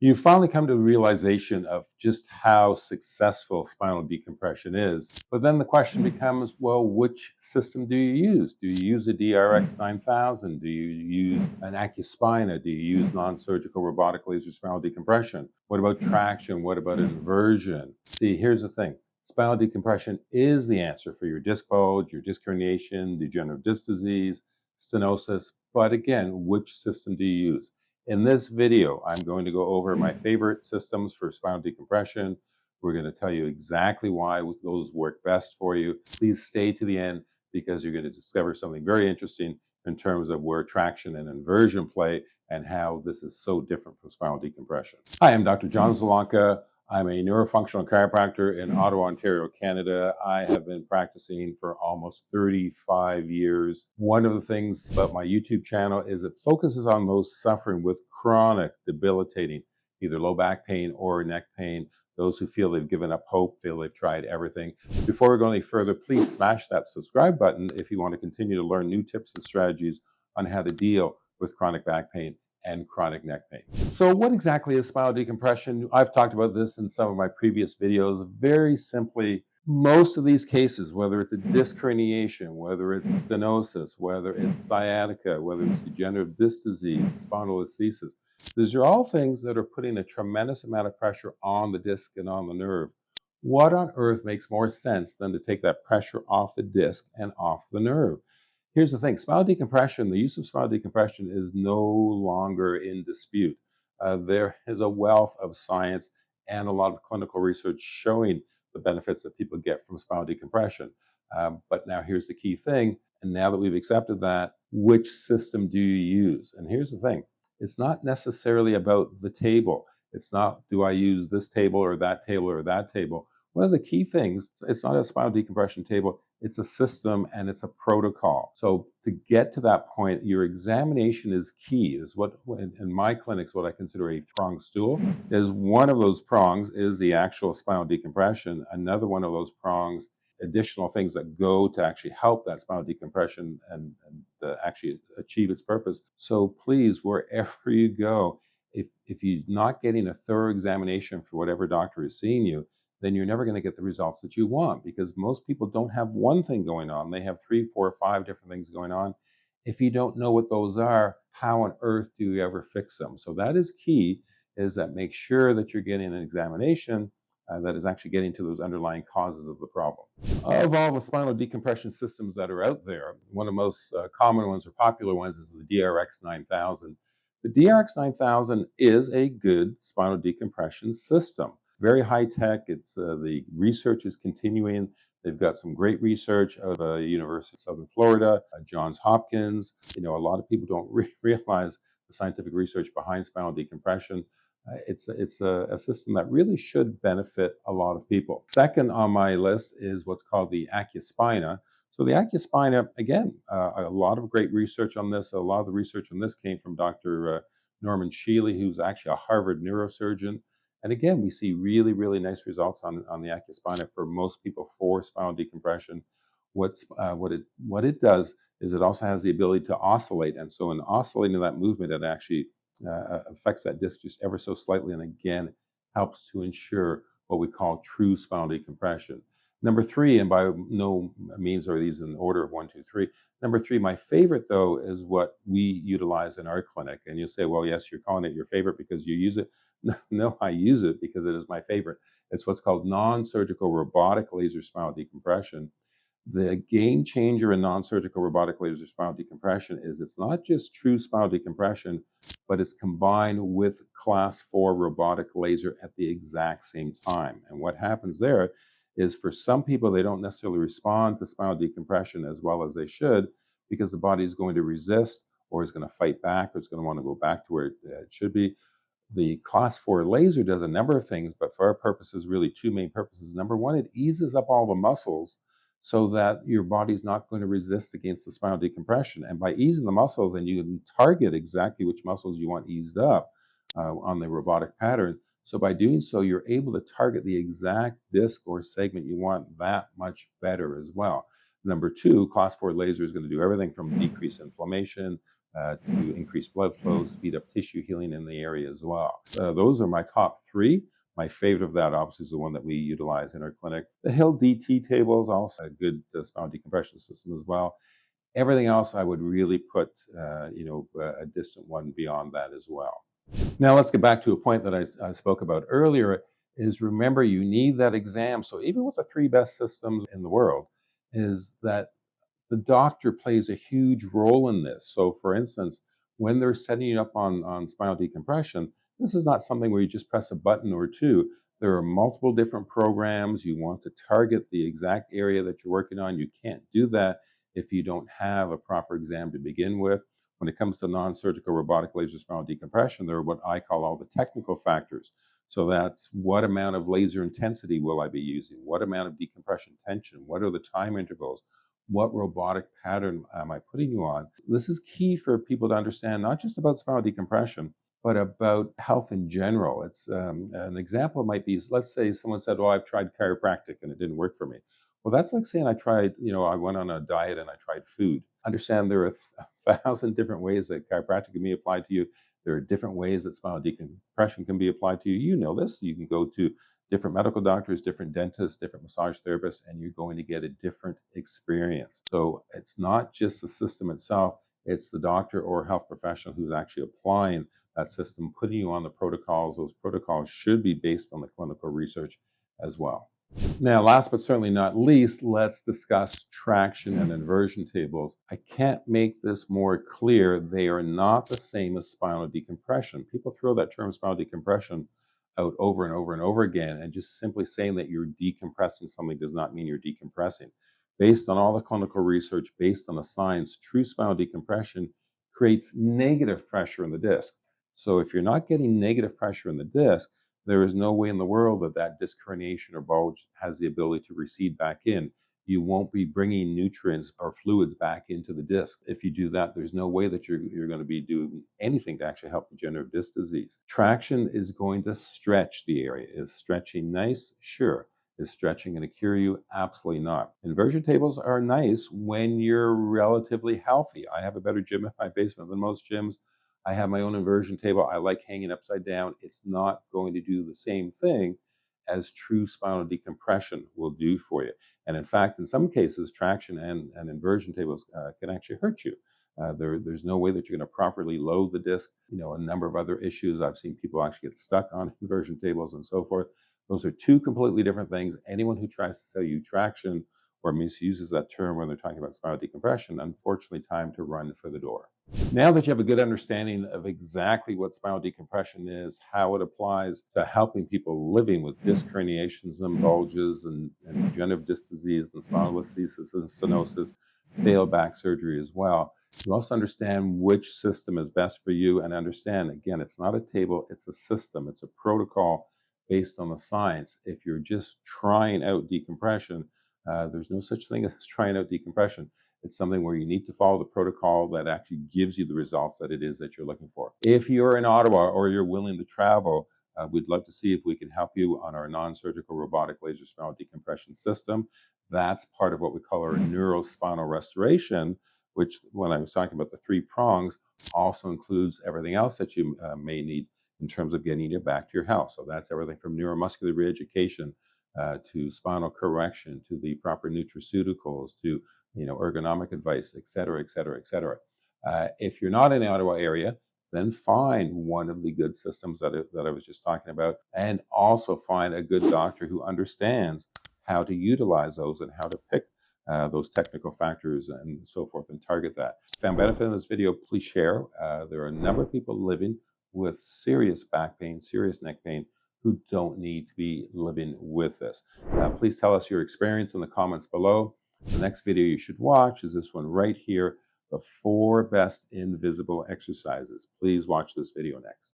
You finally come to the realization of just how successful spinal decompression is. But then the question becomes, well, which system do you use? Do you use a DRX9000? Do you use an Accu-SPINA? Do you use non-surgical robotic laser spinal decompression? What about traction? What about inversion? See, here's the thing. Spinal decompression is the answer for your disc bulge, your disc herniation, degenerative disc disease, stenosis. But again, which system do you use? In this video, I'm going to go over my favorite systems for spinal decompression. We're going to tell you exactly why those work best for you. Please stay to the end because you're going to discover something very interesting in terms of where traction and inversion play and how this is so different from spinal decompression. Hi, I'm Dr. John Zielonka. I'm a neurofunctional chiropractor in Ottawa, Ontario, Canada. I have been practicing for almost 35 years. One of the things about my YouTube channel is it focuses on those suffering with chronic, debilitating, either low back pain or neck pain, those who feel they've given up hope, feel they've tried everything. Before we go any further, please smash that subscribe button if you want to continue to learn new tips and strategies on how to deal with chronic back pain and chronic neck pain. So what exactly is spinal decompression? I've talked about this in some of my previous videos. Very simply, most of these cases, whether it's a disc herniation, whether it's stenosis, whether it's sciatica, whether it's degenerative disc disease, spondylolisthesis, these are all things that are putting a tremendous amount of pressure on the disc and on the nerve. What on earth makes more sense than to take that pressure off the disc and off the nerve? Here's the thing, spinal decompression, the use of spinal decompression is no longer in dispute. There is a wealth of science and a lot of clinical research showing the benefits that people get from spinal decompression. But now here's the key thing, and now that we've accepted that, which system do you use? And here's the thing, it's not necessarily about the table. It's not, do I use this table or that table or that table? One of the key things, it's not a spinal decompression table, it's a system and it's a protocol. So to get to that point, your examination is key, is what in my clinics, what I consider a prong stool, is one of those prongs is the actual spinal decompression. Another one of those prongs, additional things that go to actually help that spinal decompression and actually achieve its purpose. So please, wherever you go, if you're not getting a thorough examination for whatever doctor is seeing you, then you're never going to get the results that you want, because most people don't have one thing going on. They have 3, 4, 5 different things going on. If you don't know what those are, how on earth do you ever fix them? So that is key, is that make sure that you're getting an examination that is actually getting to those underlying causes of the problem. Of all the spinal decompression systems that are out there, one of the most common ones or popular ones is the DRX9000. The DRX9000 is a good spinal decompression system. Very high tech. It's the research is continuing. They've got some great research out of University of Southern Florida, Johns Hopkins. You know, a lot of people don't realize the scientific research behind spinal decompression. It's a system that really should benefit a lot of people. Second on my list is what's called the Accu-SPINA. So the Accu-SPINA, again, a lot of great research on this. A lot of the research on this came from Dr. Norman Shealy, who's actually a Harvard neurosurgeon. And again, we see really, really nice results on the Accu-SPINA for most people for spinal decompression. What it does is it also has the ability to oscillate. And so in oscillating that movement, it actually affects that disc just ever so slightly. And again, helps to ensure what we call true spinal decompression. Number 3, and by no means are these in order of 1, 2, 3. Number 3, my favorite though, is what we utilize in our clinic. And you'll say, well, yes, you're calling it your favorite because you use it. No, I use it because it is my favorite. It's what's called non-surgical robotic laser spinal decompression. The game changer in non-surgical robotic laser spinal decompression is it's not just true spinal decompression, but it's combined with class 4 robotic laser at the exact same time. And what happens there is, for some people, they don't necessarily respond to spinal decompression as well as they should, because the body is going to resist, or is going to fight back, or it's going to want to go back to where it should be. The class 4 laser does a number of things, but for our purposes, really 2 main purposes. Number 1, it eases up all the muscles so that your body's not going to resist against the spinal decompression. And by easing the muscles, and you can target exactly which muscles you want eased up on the robotic pattern. So by doing so, you're able to target the exact disc or segment you want that much better as well. Number 2, class 4 laser is going to do everything from decrease inflammation, to increase blood flow, speed up tissue healing in the area as well. Those are my top three. My favorite of that, obviously, is the one that we utilize in our clinic. The Hill DT table is also a good spinal decompression system as well. Everything else, I would really put, a distant one beyond that as well. Now, let's get back to a point that I spoke about earlier, is remember, you need that exam. So even with the three best systems in the world, is that the doctor plays a huge role in this. So for instance, when they're setting you up on spinal decompression, this is not something where you just press a button or two. There are multiple different programs. You want to target the exact area that you're working on. You can't do that if you don't have a proper exam to begin with. When it comes to non-surgical robotic laser spinal decompression, there are what I call all the technical factors. So that's what amount of laser intensity will I be using? What amount of decompression tension? What are the time intervals? What robotic pattern am I putting you on? This is key for people to understand, not just about spinal decompression, but about health in general. It's an example might be, let's say someone said, "Well, I've tried chiropractic and it didn't work for me." Well, that's like saying I went on a diet and I tried food. Understand there are 1,000 different ways that chiropractic can be applied to you. There are different ways that spinal decompression can be applied to you. You know this. You can go to different medical doctors, different dentists, different massage therapists, and you're going to get a different experience. So it's not just the system itself, it's the doctor or health professional who's actually applying that system, putting you on the protocols. Those protocols should be based on the clinical research as well. Now, last but certainly not least, let's discuss traction and inversion tables. I can't make this more clear. They are not the same as spinal decompression. People throw that term spinal decompression out over and over and over again, and just simply saying that you're decompressing something does not mean you're decompressing. Based on all the clinical research, based on the science, true spinal decompression creates negative pressure in the disc. So if you're not getting negative pressure in the disc, there is no way in the world that that disc herniation or bulge has the ability to recede back in. You won't be bringing nutrients or fluids back into the disc. If you do that, there's no way that you're going to be doing anything to actually help degenerative disc disease. Traction is going to stretch the area. Is stretching nice? Sure. Is stretching going to cure you? Absolutely not. Inversion tables are nice when you're relatively healthy. I have a better gym in my basement than most gyms. I have my own inversion table. I like hanging upside down. It's not going to do the same thing as true spinal decompression will do for you. And in fact, in some cases, traction and inversion tables can actually hurt you. There's no way that you're going to properly load the disc. A number of other issues. I've seen people actually get stuck on inversion tables and so forth. Those are two completely different things. Anyone who tries to sell you traction or misuses that term when they're talking about spinal decompression, unfortunately, time to run for the door. Now that you have a good understanding of exactly what spinal decompression is, how it applies to helping people living with disc herniations and bulges and degenerative disc disease and spondylolisthesis and stenosis, failed back surgery as well, you also understand which system is best for you, and understand, again, it's not a table, it's a system, it's a protocol based on the science. If you're just trying out decompression, there's no such thing as trying out decompression. It's something where you need to follow the protocol that actually gives you the results that it is that you're looking for. If you're in Ottawa or you're willing to travel, we'd love to see if we can help you on our non-surgical robotic laser spinal decompression system. That's part of what we call our neurospinal restoration, which, when I was talking about the three prongs, also includes everything else that you may need in terms of getting you back to your health. So that's everything from neuromuscular re-education to spinal correction, to the proper nutraceuticals, to ergonomic advice, et cetera, et cetera, et cetera. If you're not in the Ottawa area, then find one of the good systems that I was just talking about, and also find a good doctor who understands how to utilize those and how to pick those technical factors and so forth and target that. If you found benefit in this video, please share. There are a number of people living with serious back pain, serious neck pain, who don't need to be living with this. Please tell us your experience in the comments below. The next video you should watch is this one right here, the 4 best invisible exercises. Please watch this video next.